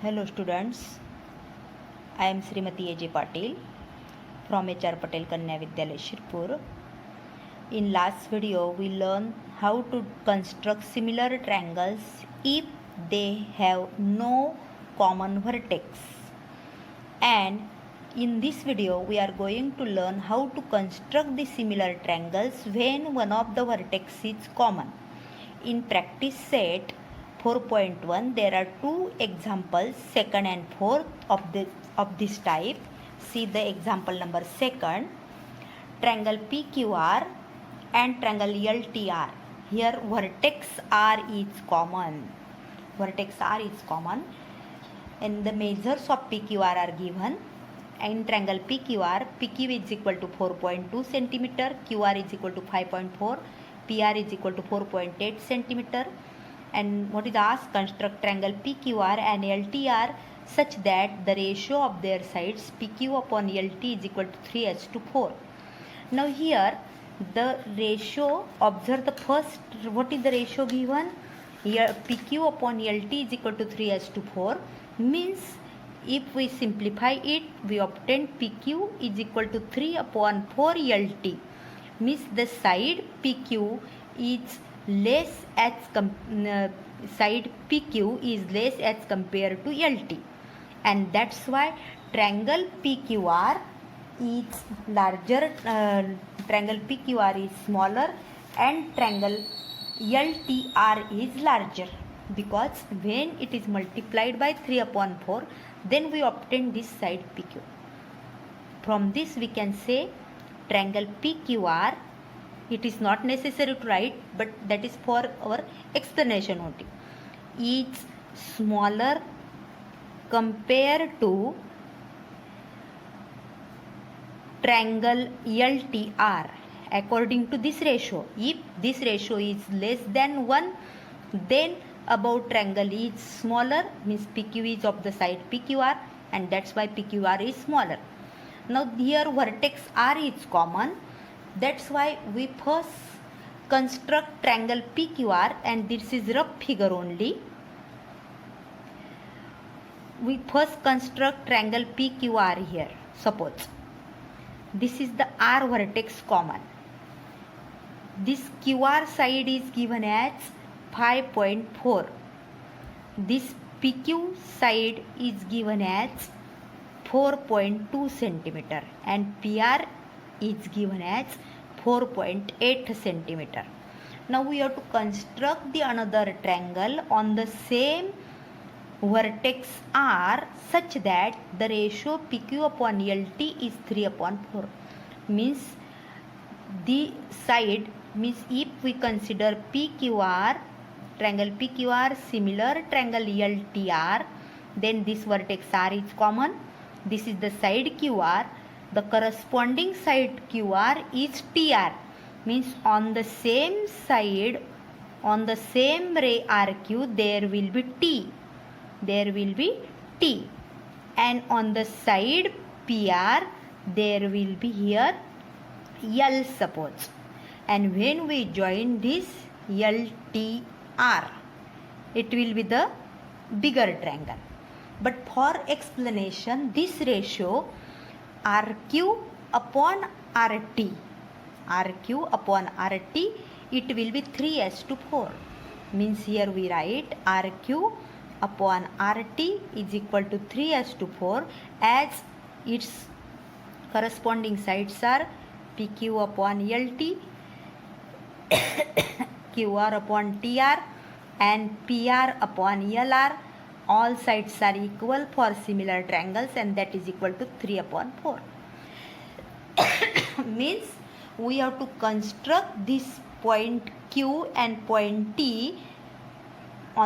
Hello students, I am Srimati A.J. Patil from HR Patel Kanya Vidyalaya Shirpur. In last video we learned how to construct similar triangles if they have no common vertex. And in this video we are going to learn how to construct the similar triangles when one of the vertex is common. In practice set 4.1 there are two examples, second and fourth of this type. See the example number second, triangle PQR and triangle LTR. Here vertex R is common. Vertex R is common and the measures of PQR are given. In triangle PQR, PQ is equal to 4.2 cm, QR is equal to 5.4, PR is equal to 4.8 cm. And what is asked? Construct triangle PQR and LTR such that the ratio of their sides PQ upon LT is equal to 3:4. Now here the ratio, observe the first, what is the ratio given? Here PQ upon LT is equal to 3:4 means if we simplify it we obtain PQ is equal to 3/4 LT means the side PQ is less as side PQ is less as compared to LT, and that's why triangle PQR is larger, triangle PQR is smaller and triangle LTR is larger, because when it is multiplied by 3/4 then we obtain this side PQ. From this we can say triangle PQR, it is not necessary to write but that is for our explanation only, is smaller compared to triangle LTR according to this ratio. If this ratio is less than 1 then above triangle is smaller means PQ is of the side PQR, and that's why PQR is smaller. Now here vertex R is common, that's why we first construct triangle PQR, and this is rough figure only. We first construct triangle PQR here. Suppose this is the R vertex common. This QR side is given as 5.4. This PQ side is given as 4.2 cm and PR is given as 4.8 cm. Now we have to construct the another triangle on the same vertex R such that the ratio PQ upon LT is 3/4. Means the side, means if we consider PQR, triangle PQR similar triangle LTR, then this vertex R is common. This is the side QR. The corresponding side QR is TR. Means on the same side, on the same ray RQ there will be T. There will be T. And on the side PR there will be here L suppose. And when we join this LTR, it will be the bigger triangle. But for explanation, this ratio RQ upon RT, RQ upon RT, it will be 3:4. Means here we write RQ upon RT is equal to 3:4 as its corresponding sides are PQ upon LT, QR upon TR and PR upon LR. All sides are equal for similar triangles and that is equal to 3/4. Means we have to construct this point Q and point T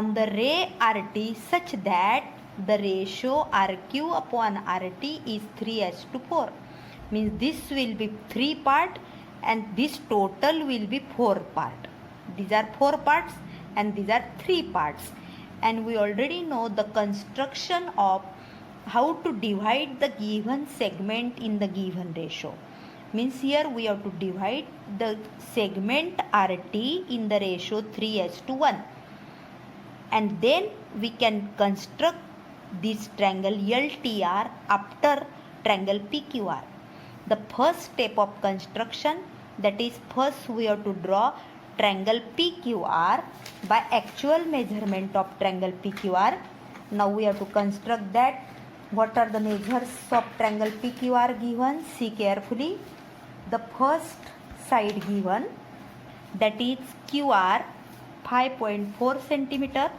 on the ray RT such that the ratio RQ upon RT is 3:4. Means this will be 3 part and this total will be 4 part. These are 4 parts and these are 3 parts. And we already know the construction of how to divide the given segment in the given ratio. Means here we have to divide the segment RT in the ratio 3:1. And then we can construct this triangle LTR after triangle PQR. The first step of construction, that is, first we have to draw triangle PQR by actual measurement of triangle PQR. Now we have to construct that. What are the measures of triangle PQR given? See carefully. The first side given, that is QR 5.4 centimeter.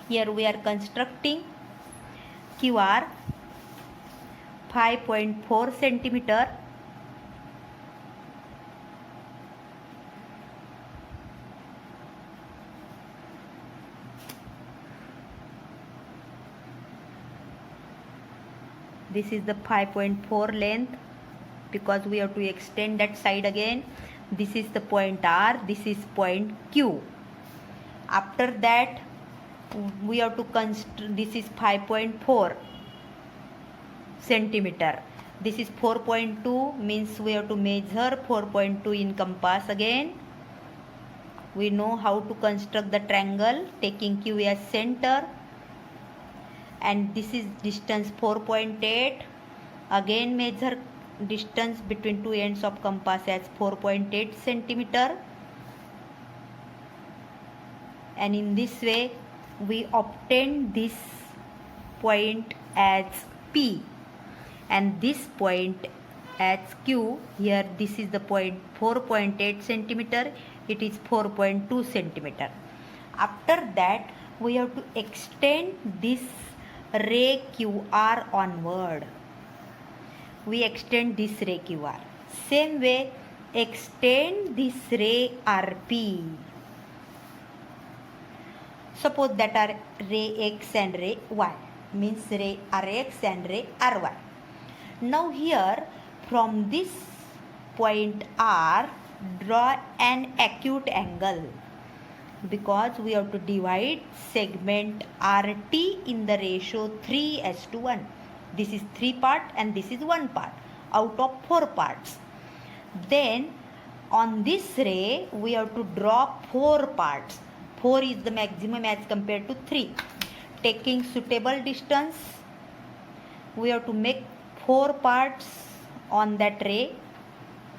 Here we are constructing QR 5.4 centimeter. This is the 5.4 length, because we have to extend that side again. This is the point R, this is point Q. After that we have to construct, this is 5.4 centimeter. This is 4.2, means we have to measure 4.2 in compass again. We know how to construct the triangle, taking Q as center. And this is distance 4.8. Again measure distance between two ends of compass as 4.8 centimeter. And in this way we obtain this point as P and this point as Q. Here this is the point 4.8 centimeter, it is 4.2 centimeter. After that we have to extend this ray QR onward. We extend this ray QR. Same way extend this ray RP. Suppose that are ray X and ray Y, means ray RX and ray RY. Now here from this point R, draw an acute angle, because we have to divide segment RT in the ratio 3:1. This is 3 part and this is 1 part out of 4 parts. Then on this ray we have to draw 4 parts. 4 is the maximum as compared to 3. Taking suitable distance, we have to make 4 parts on that ray.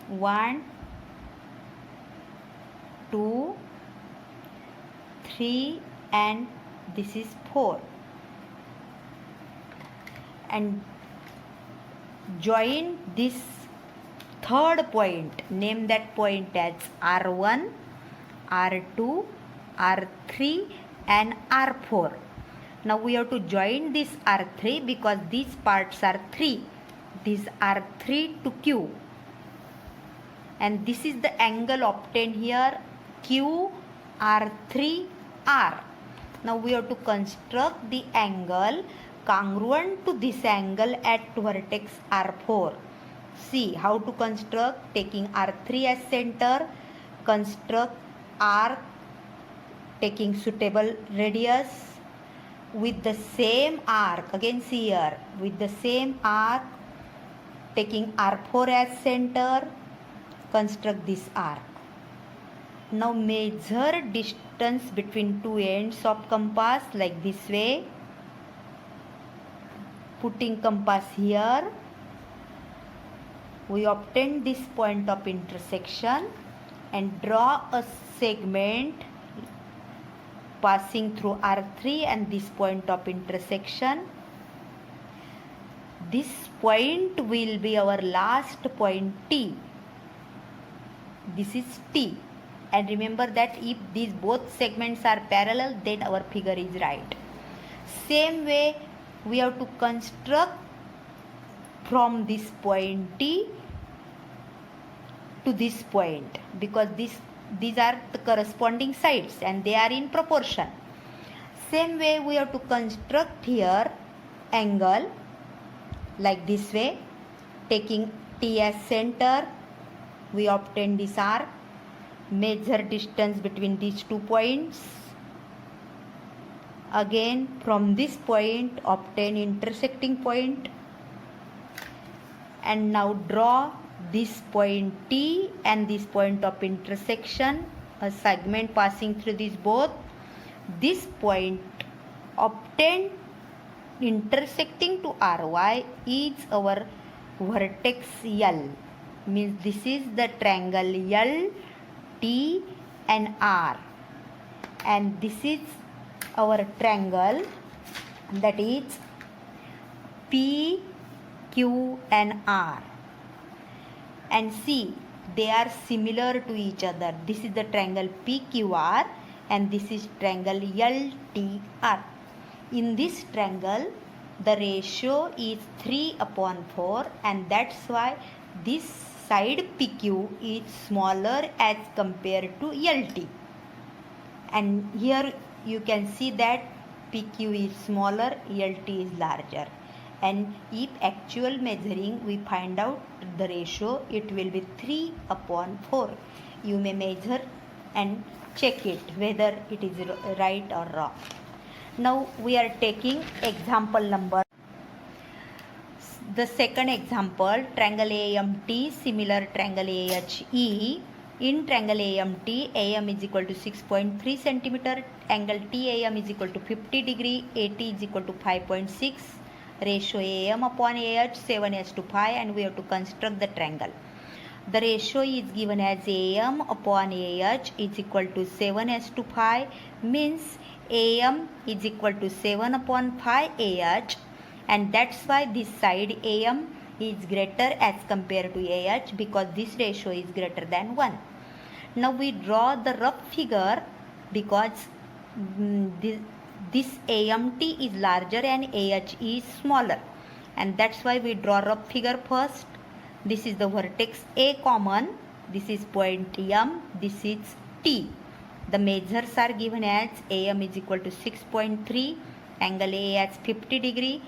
1, 2, 3 and this is 4. And join this third point, name that point as R1, R2, R3 and R4. Now we have to join this R3 because these parts are 3. These are 3 to Q. And this is the angle obtained here, Q R3R. Now we have to construct the angle congruent to this angle at vertex R4. See how to construct. Taking R3 as center, construct arc taking suitable radius with the same arc. Again see here, with the same arc, taking R4 as center, construct this arc. Now measure distance between two ends of compass like this way. Putting compass here, we obtain this point of intersection and draw a segment passing through R3 and this point of intersection. This point will be our last point T. This is T. And remember that if these both segments are parallel, then our figure is right. Same way we have to construct from this point T to this point, because these are the corresponding sides and they are in proportion. Same way we have to construct here angle like this way. Taking T as center, we obtain this arc. Measure distance between these 2 points. Again from this point obtain intersecting point, and now draw this point T and this point of intersection, a segment passing through these both. This point obtain intersecting to RY is our vertex L. Means this is the triangle L, T and R. And this is our triangle, that is P, Q and R. And see, they are similar to each other. This is the triangle PQR and this is triangle LTR. In this triangle, the ratio is 3/4 and that's why this side PQ is smaller as compared to LT. And here you can see that PQ is smaller, LT is larger. And if actual measuring we find out the ratio, it will be 3/4. You may measure and check it whether it is right or wrong. Now we are taking example number. The second example, triangle AMT similar triangle AHE. In triangle AMT, AM is equal to 6.3 centimeter, angle TAM is equal to 50 degree, AT is equal to 5.6, ratio AM upon AH 7:5, and we have to construct the triangle. The ratio is given as AM upon AH is equal to 7:5, means AM is equal to 7/5 AH, and that's why this side AM is greater as compared to AH because this ratio is greater than 1. Now we draw the rough figure because this AMT is larger and AH is smaller, and that's why we draw rough figure first. This is the vertex A common, this is point M, this is T. The measures are given as AM is equal to 6.3, angle A as 50 degree,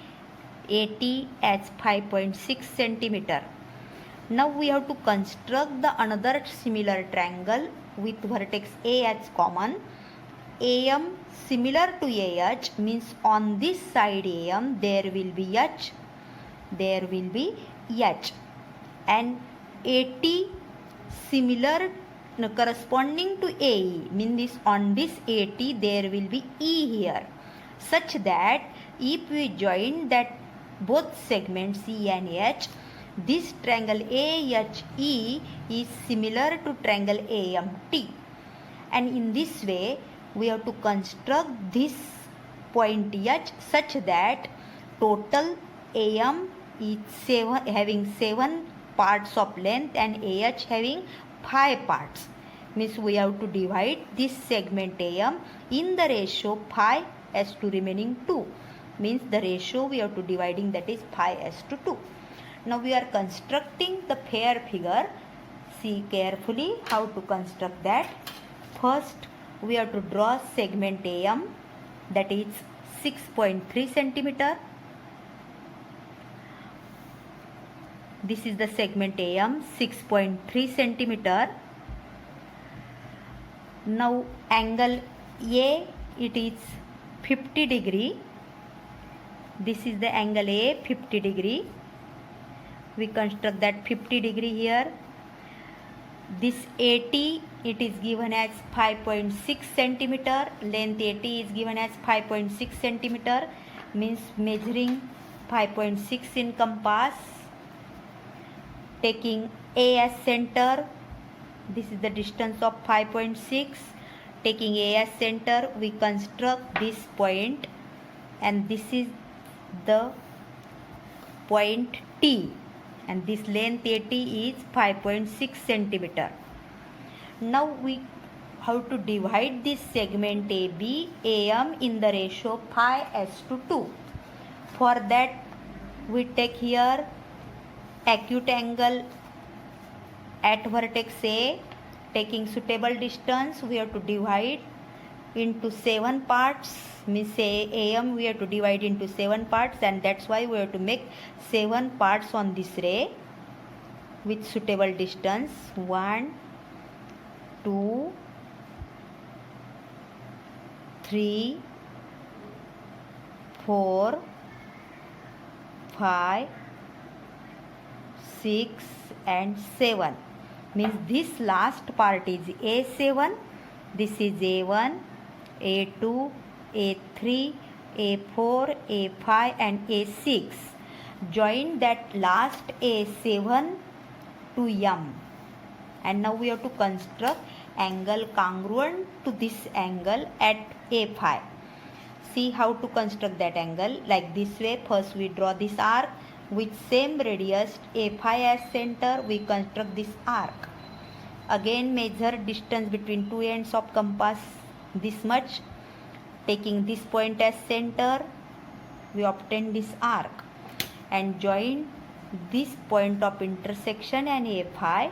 AT as 5.6 centimeter. Now we have to construct the another similar triangle with vertex A as common. AM similar to AH means on this side AM there will be H, and AT similar corresponding to AE means on this AT there will be E here, such that if we join that both segments E and H, this triangle AHE is similar to triangle AMT. And in this way we have to construct this point H such that total AM is having 7 parts of length and AH having 5 parts. Means we have to divide this segment AM in the ratio 5 as to remaining 2. Means the ratio we have to dividing, that is 5 as to 2. Now we are constructing the fair figure. See carefully how to construct that. First we have to draw segment AM, that is 6.3 centimeter. This is the segment AM, 6.3 centimeter. Now angle A, it is 50 degree. This is the angle A, 50 degree. We construct that 50 degree here. This AT, it is given as 5.6 centimeter. Length AT is given as 5.6 centimeter. Means measuring 5.6 in compass. Taking A as center, this is the distance of 5.6. Taking A as center, we construct this point, and this is the point T, and this length AT is 5.6 centimeter. Now we have to divide this segment AB AM in the ratio 5 as to 2. For that we take here acute angle at vertex A. Taking suitable distance, we have to divide into 7 parts. Means AM we have to divide into 7 parts, and that's why we have to make 7 parts on this ray with suitable distance. 1, 2, 3, 4, 5, 6 and 7. Means this last part is A7, this is A1, A2, A3, A4, A5 and A6. Join that last A7 to M. And now we have to construct angle congruent to this angle at A5. See how to construct that angle. Like this way, first we draw this arc with same radius A5 as center. We construct this arc. Again measure distance between two ends of compass this much. Taking this point as center, we obtain this arc and join this point of intersection and A5.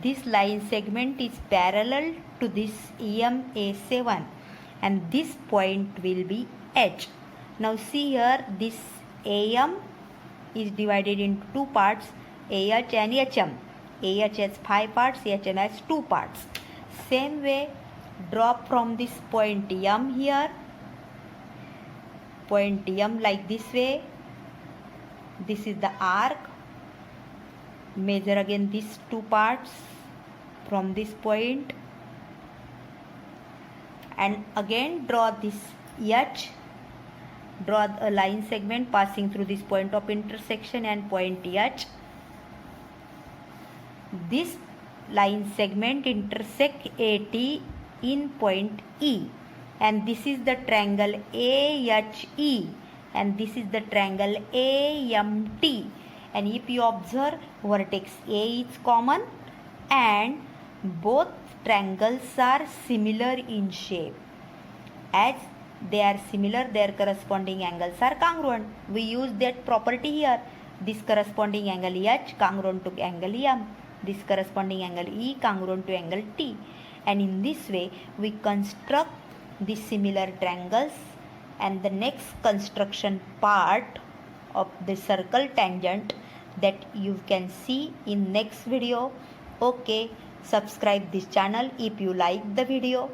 This line segment is parallel to this EM A7 and this point will be H. Now see here, this AM is divided into two parts, AH and HM. AH has 5 parts, HM has 2 parts. Same way, draw from this point M here, point M like this way. This is the arc. Measure again these 2 parts from this point and again draw this H. Draw a line segment passing through this point of intersection and point H. This line segment intersect AT in point E, and this is the triangle AHE, and this is the triangle AMT. And if you observe, vertex A is common and both triangles are similar in shape. As they are similar, their corresponding angles are congruent. We use that property here. This corresponding angle H congruent to angle M. This corresponding angle E congruent to angle T. And in this way, we construct the similar triangles. And the next construction part of the circle tangent that you can see in next video. Okay, subscribe this channel if you like the video.